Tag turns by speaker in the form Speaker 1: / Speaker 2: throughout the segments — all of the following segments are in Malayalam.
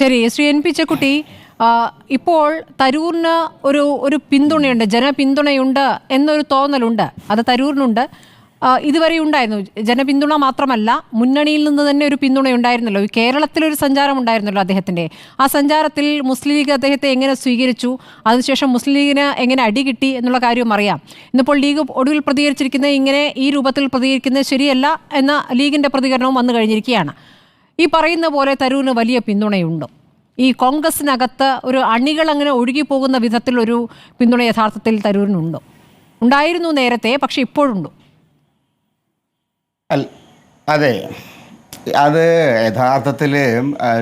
Speaker 1: ശരി, ശ്രീ എൻ പി ചെക്കുട്ടി, ഇപ്പോൾ തരൂരിന് ഒരു പിന്തുണയുണ്ട്, ജനപിന്തുണയുണ്ട് എന്നൊരു തോന്നലുണ്ട്. അത് തരൂരിനുണ്ട്, ഇതുവരെ ഉണ്ടായിരുന്നു. ജനപിന്തുണ മാത്രമല്ല, മുന്നണിയിൽ നിന്ന് തന്നെ ഒരു പിന്തുണ ഉണ്ടായിരുന്നല്ലോ. കേരളത്തിലൊരു സഞ്ചാരം ഉണ്ടായിരുന്നല്ലോ അദ്ദേഹത്തിൻ്റെ. ആ സഞ്ചാരത്തിൽ മുസ്ലിം ലീഗ് അദ്ദേഹത്തെ എങ്ങനെ സ്വീകരിച്ചു, അതിനുശേഷം മുസ്ലിം ലീഗിന് എങ്ങനെ അടി കിട്ടി എന്നുള്ള കാര്യവും അറിയാം. ഇന്നിപ്പോൾ ലീഗ് ഒടുവിൽ പ്രതികരിച്ചിരിക്കുന്നത് ഇങ്ങനെ ഈ രൂപത്തിൽ പ്രതികരിക്കുന്നത് ശരിയല്ല എന്ന ലീഗിൻ്റെ പ്രതികരണവും വന്നു കഴിഞ്ഞിരിക്കുകയാണ്. ഈ പറയുന്ന പോലെ തരൂരിന് വലിയ പിന്തുണയുണ്ട്. ഈ കോൺഗ്രസിനകത്ത് ഒരു അണികൾ അങ്ങനെ ഒഴുകിപ്പോകുന്ന വിധത്തിലൊരു പിന്തുണ യഥാർത്ഥത്തിൽ തരൂരിനുണ്ടോ? ഉണ്ടായിരുന്നു നേരത്തെ, പക്ഷെ ഇപ്പോഴുണ്ടോ?
Speaker 2: അതെ, അത് യഥാർത്ഥത്തിൽ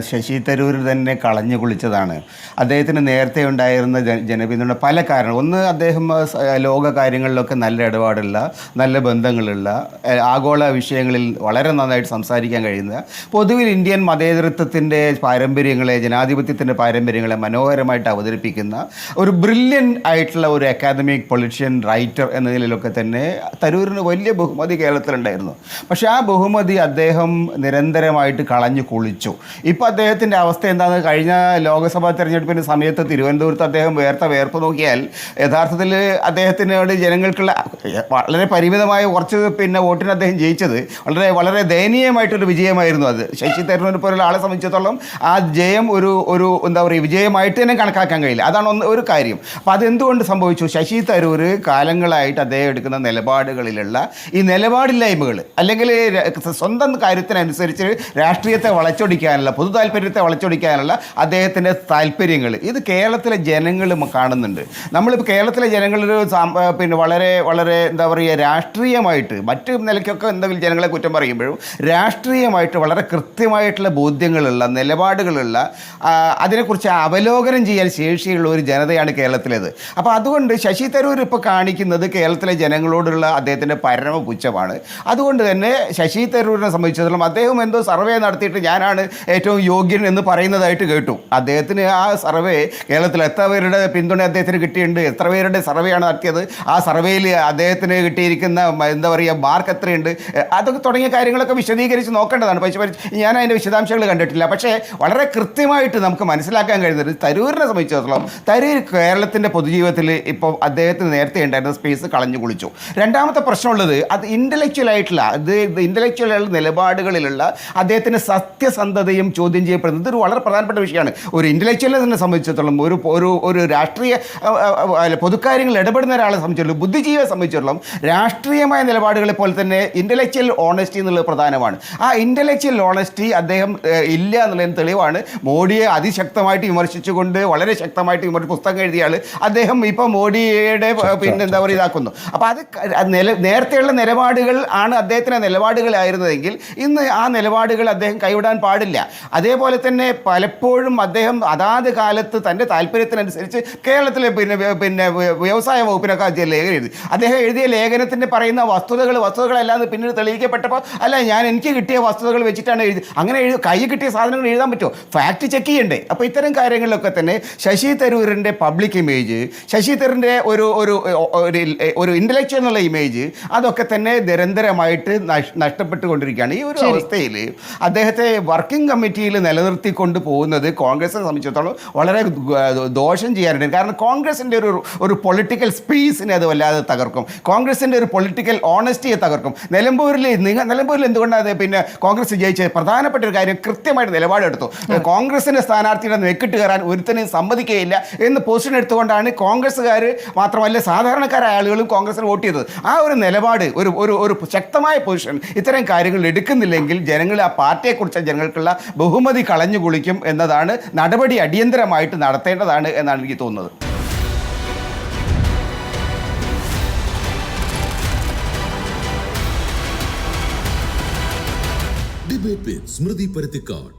Speaker 2: ശശി തരൂർ തന്നെ കളഞ്ഞു കുളിച്ചതാണ്. അദ്ദേഹത്തിന് നേരത്തെ ഉണ്ടായിരുന്ന ജനപിന്തുണ പല കാരണം. ഒന്ന്, അദ്ദേഹം ലോക കാര്യങ്ങളിലൊക്കെ നല്ല ഇടപാടുള്ള, നല്ല ബന്ധങ്ങളുള്ള, ആഗോള വിഷയങ്ങളിൽ വളരെ നന്നായിട്ട് സംസാരിക്കാൻ കഴിയുന്ന, പൊതുവിൽ ഇന്ത്യൻ മതേതരത്വത്തിൻ്റെ പാരമ്പര്യങ്ങളെ, ജനാധിപത്യത്തിൻ്റെ പാരമ്പര്യങ്ങളെ മനോഹരമായിട്ട് അവതരിപ്പിക്കുന്ന ഒരു ബ്രില്യൻ ആയിട്ടുള്ള ഒരു അക്കാദമിക് പൊളിറ്റീഷ്യൻ, റൈറ്റർ എന്ന നിലയിലൊക്കെ തന്നെ തരൂരിന് വലിയ ബഹുമതി കേരളത്തിലുണ്ടായിരുന്നു. പക്ഷേ ആ ബഹുമതി അദ്ദേഹം നിരന്തരമായിട്ട് കളഞ്ഞു കുളിച്ചു. ഇപ്പോൾ അദ്ദേഹത്തിൻ്റെ അവസ്ഥ എന്താണെന്ന്, കഴിഞ്ഞ ലോക്സഭാ തെരഞ്ഞെടുപ്പിൻ്റെ സമയത്ത് തിരുവനന്തപുരത്ത് അദ്ദേഹം വേർപ്പ് നോക്കിയാൽ യഥാർത്ഥത്തിൽ അദ്ദേഹത്തിനോട് ജനങ്ങൾക്കുള്ള വളരെ പരിമിതമായ കുറച്ച് വോട്ടിന് അദ്ദേഹം ജയിച്ചത് വളരെ ദയനീയമായിട്ടൊരു വിജയമായിരുന്നു. അത് ശശി തരൂരിനെ പോലുള്ള ആളെ സംബന്ധിച്ചിടത്തോളം ആ ജയം ഒരു എന്താ പറയുക, വിജയമായിട്ട് തന്നെ കണക്കാക്കാൻ കഴിയില്ല. അതാണ് ഒരു കാര്യം. അപ്പോൾ അതെന്തുകൊണ്ട് സംഭവിച്ചു? ശശി തരൂർ കാലങ്ങളായിട്ട് അദ്ദേഹം എടുക്കുന്ന നിലപാടുകളിലുള്ള ഈ നിലപാടില്ലായ്മകൾ, അല്ലെങ്കിൽ സ്വന്തം കാര്യത്തിനനുസരിച്ച് രാഷ്ട്രീയത്തെ വളച്ചൊടിക്കാനുള്ള, പൊതു താല്പര്യത്തെ വളച്ചൊടിക്കാനുള്ള അദ്ദേഹത്തിൻ്റെ താല്പര്യങ്ങൾ ഇത് കേരളത്തിലെ ജനങ്ങൾ കാണുന്നുണ്ട്. നമ്മളിപ്പോൾ കേരളത്തിലെ ജനങ്ങളൊരു വളരെ എന്താ പറയുക, രാഷ്ട്രീയമായിട്ട് മറ്റ് നിലയ്ക്കൊക്കെ എന്തെങ്കിലും ജനങ്ങളെ കുറ്റം പറയുമ്പോഴും രാഷ്ട്രീയമായിട്ട് വളരെ കൃത്യമായിട്ടുള്ള ബോധ്യങ്ങളുള്ള, നിലപാടുകളുള്ള, അതിനെക്കുറിച്ച് അവലോകനം ചെയ്യാൻ ശേഷിയുള്ള ഒരു ജനതയാണ് കേരളത്തിലേത്. അപ്പോൾ അതുകൊണ്ട് ശശി തരൂർ ഇപ്പോൾ കാണിക്കുന്നത് കേരളത്തിലെ ജനങ്ങളോടുള്ള അദ്ദേഹത്തിൻ്റെ പരമപുച്ഛമാണ്. അതുകൊണ്ട് തന്നെ ശശി തരൂരിനെ സംബന്ധിച്ചിടത്തോളം അദ്ദേഹം എന്തോ സർവേ നടത്തിയിട്ട് ഞാനാണ് ഏറ്റവും യോഗ്യൻ എന്ന് പറയുന്നതായിട്ട് കേട്ടു. അദ്ദേഹത്തിന് ആ സർവേ കേരളത്തിൽ എത്ര പേരുടെ പിന്തുണ അദ്ദേഹത്തിന് കിട്ടിയിട്ടുണ്ട്, എത്ര പേരുടെ സർവേയാണ് നടത്തിയത്, ആ സർവേയിൽ അദ്ദേഹത്തിന് കിട്ടിയിരിക്കുന്ന എന്താ പറയുക മാർക്ക് എത്രയുണ്ട്, അതൊക്കെ തുടങ്ങിയ കാര്യങ്ങളൊക്കെ വിശദീകരിച്ച് നോക്കേണ്ടതാണ്. പക്ഷേ ഞാൻ അതിൻ്റെ വിശദാംശങ്ങൾ കണ്ടിട്ടില്ല. പക്ഷേ വളരെ കൃത്യമായിട്ട് നമുക്ക് മനസ്സിലാക്കാൻ കഴിയുന്നത് തരൂരിനെ സംബന്ധിച്ചിടത്തോളം തരൂർ കേരളത്തിൻ്റെ പൊതുജീവിതത്തിൽ ഇപ്പോൾ അദ്ദേഹത്തിന് നേരത്തെ ഉണ്ടായിരുന്ന സ്പേസ് കളഞ്ഞു കുളിച്ചു. രണ്ടാമത്തെ പ്രശ്നമുള്ളത് അത് ഇൻ്റലക്ച്വൽ ആയിട്ടുള്ള, ഇൻ്റലക്ച്വൽ നിലപാടുകളിലുള്ള അദ്ദേഹത്തിൻ്റെ സത്യസന്ധതയും ചോദ്യം ചെയ്യപ്പെടുന്നത് ഒരു വളരെ പ്രധാനപ്പെട്ട വിഷയമാണ്. ഒരു ഇൻ്റലക്ച്വലിനെ സംബന്ധിച്ചിടത്തോളം, ഒരു രാഷ്ട്രീയ പൊതുക്കാര്യങ്ങളിൽ ഇടപെടുന്ന ഒരാളെ സംബന്ധിച്ചിടത്തോളം, ബുദ്ധിജീവിയെ സംബന്ധിച്ചിടത്തോളം രാഷ്ട്രീയമായ നിലപാടുകളെ പോലെ തന്നെ ഇൻ്റലക്ച്വൽ ഓണസ്റ്റി എന്നുള്ളത് പ്രധാനമാണ്. ആ ഇൻ്റലക്ച്വൽ ഓണസ്റ്റി അദ്ദേഹം ഇല്ല എന്നുള്ളതിന് തെളിവാണ് മോഡിയെ അതിശക്തമായിട്ട് വിമർശിച്ചുകൊണ്ട് വളരെ ശക്തമായിട്ട് പുസ്തകം എഴുതിയ ആൾ അദ്ദേഹം ഇപ്പോൾ മോഡിയുടെ എന്താ പറയുക ഇതാക്കുന്നു. അപ്പോൾ അത് നേരത്തെയുള്ള നിലപാടുകൾ ആണ് അദ്ദേഹത്തിൻ്റെ നിലപാടുകളായിരുന്നതെങ്കിൽ ഇന്ന് ആ നിലപാടുകൾ അദ്ദേഹം കൈവിടാൻ പാടില്ല. അതേപോലെ തന്നെ പലപ്പോഴും അദ്ദേഹം അതാത് കാലത്ത് തൻ്റെ താല്പര്യത്തിനനുസരിച്ച് കേരളത്തിലെ വ്യവസായ വകുപ്പിനൊക്കെ ലേഖനം എഴുതി. അദ്ദേഹം എഴുതിയ ലേഖനത്തിൻ്റെ പറയുന്ന വസ്തുതകളല്ലാതെ പിന്നീട് തെളിയിക്കപ്പെട്ടപ്പോൾ എനിക്ക് കിട്ടിയ വസ്തുതകൾ വെച്ചിട്ടാണ് എഴുതി. അങ്ങനെ കൈ കിട്ടിയ സാധനങ്ങൾ എഴുതാൻ പറ്റുമോ? ഫാക്ട് ചെക്ക് ചെയ്യണ്ടേ? അപ്പോൾ ഇത്തരം കാര്യങ്ങളിലൊക്കെ തന്നെ ശശി തരൂരിൻ്റെ പബ്ലിക് ഇമേജ്, ശശി തരൂരിൻ്റെ ഒരു ഇൻ്റലക്ച്വൽ എന്നുള്ള ഇമേജ് അതൊക്കെ തന്നെ നിരന്തരമായിട്ട് നഷ്ടപ്പെട്ടുകൊണ്ടിരിക്കുകയാണ്. ഈ ഒരു അവസ്ഥയിൽ അദ്ദേഹത്തെ വർക്കിംഗ് കമ്മിറ്റിയിൽ നിലനിർത്തിക്കൊണ്ട് പോകുന്നത് കോൺഗ്രസിനെ സംബന്ധിച്ചിടത്തോളം വളരെ ദോഷം ചെയ്യാനുണ്ട്. കാരണം കോൺഗ്രസിൻ്റെ ഒരു പൊളിറ്റിക്കൽ സ്പേസിനെ അത് വല്ലാതെ തകർക്കും. കോൺഗ്രസിൻ്റെ ഒരു പൊളിറ്റിക്കൽ ഓണസ്റ്റിയെ തകർക്കും. നിലമ്പൂരിൽ എന്തുകൊണ്ടാണ് കോൺഗ്രസ് ജയിച്ചത്? പ്രധാനപ്പെട്ട ഒരു കാര്യം, കൃത്യമായിട്ട് നിലപാടെടുത്തു. കോൺഗ്രസിൻ്റെ സ്ഥാനാർത്ഥിയുടെ നെക്കിട്ട് കയറാൻ ഒരുത്തനെയും സമ്മതിക്കുകയില്ല എന്ന് പൊസിഷൻ എടുത്തുകൊണ്ടാണ് കോൺഗ്രസ്സുകാർ മാത്രമല്ല സാധാരണക്കാരായ ആളുകളും കോൺഗ്രസിന് വോട്ട് ചെയ്തത്. ആ ഒരു നിലപാട്, ഒരു ശക്തമായ പൊസിഷൻ ഇത്തരം കാര്യങ്ങൾ എടുക്കുന്നില്ലെങ്കിൽ ജനങ്ങൾ ആ പാർട്ടിയെക്കുറിച്ച് ജനങ്ങൾക്കുള്ള ബഹുമതി കളഞ്ഞു കുളിക്കും എന്നതാണ്. നടപടി അടിയന്തരമായിട്ട് നടത്തേണ്ടതാണ് എന്നാണ് എനിക്ക് തോന്നുന്നത്.
Speaker 3: ഡിബേറ്റ് വിത്ത് സ്മൃതി പരുത്തിക്കാട്.